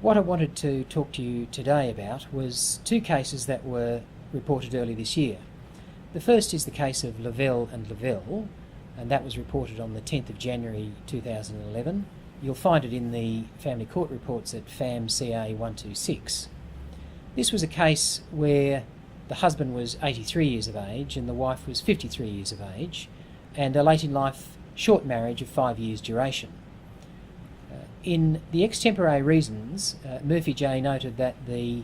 What I wanted to talk to you today about was two cases that were reported early this year. The first is the case of Lavelle and Lavelle, and that was reported on the 10th of January 2011. You'll find it in the family court reports at FAM CA 126. This was a case where the husband was 83 years of age and the wife was 53 years of age, and a late in life short marriage of 5 years duration. In the extempore reasons, Murphy J noted that the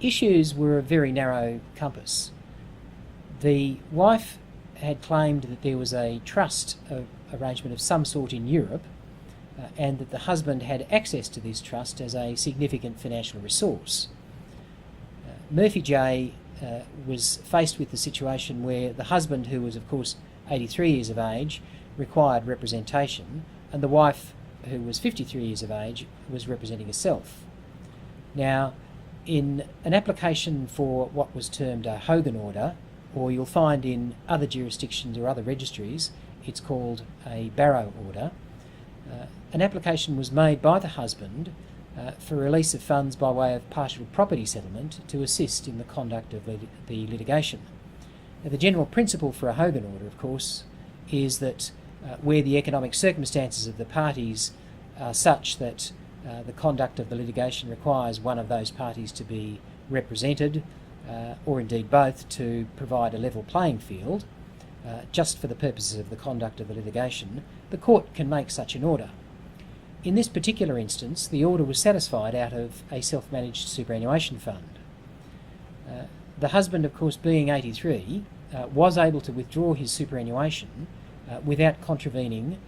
issues were a very narrow compass. The wife had claimed that there was a trust arrangement of some sort in Europe, and that the husband had access to this trust as a significant financial resource. Murphy J was faced with the situation where the husband, who was of course 83 years of age, required representation, and the wife, who was 53 years of age, was representing herself. Now, in an application for what was termed a Hogan order, or you'll find in other jurisdictions or other registries, it's called a Barrow order, an application was made by the husband for release of funds by way of partial property settlement to assist in the conduct of the litigation. Now, the general principle for a Hogan order, of course, is that where the economic circumstances of the parties are such that the conduct of the litigation requires one of those parties to be represented, or indeed both, to provide a level playing field, just for the purposes of the conduct of the litigation, the court can make such an order. In this particular instance, the order was satisfied out of a self-managed superannuation fund. The husband, of course, being 83, was able to withdraw his superannuation without contravening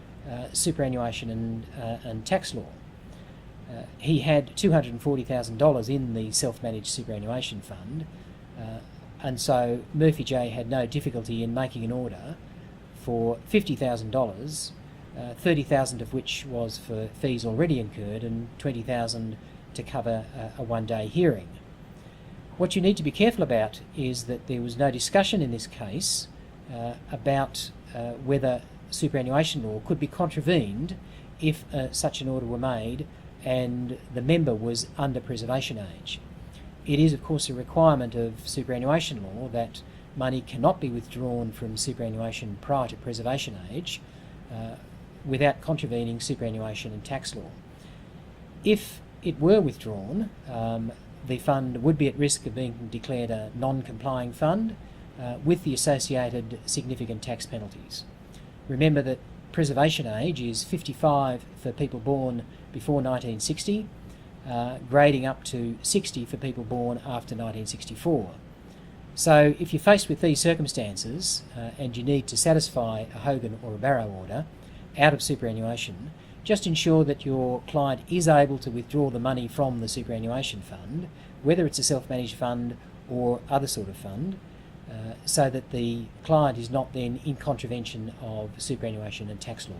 superannuation and tax law. He had $240,000 in the self-managed superannuation fund, and so Murphy J had no difficulty in making an order for $50,000, $30,000 of which was for fees already incurred and $20,000 to cover a one-day hearing. What you need to be careful about is that there was no discussion in this case about whether superannuation law could be contravened if such an order were made and the member was under preservation age. It is, of course, a requirement of superannuation law that money cannot be withdrawn from superannuation prior to preservation age without contravening superannuation and tax law. If it were withdrawn, the fund would be at risk of being declared a non-complying fund with the associated significant tax penalties. Remember that preservation age is 55 for people born before 1960, grading up to 60 for people born after 1964. So if you're faced with these circumstances and you need to satisfy a Hogan or a Barrow order out of superannuation, just ensure that your client is able to withdraw the money from the superannuation fund, whether it's a self-managed fund or other sort of fund, so that the client is not then in contravention of superannuation and tax law.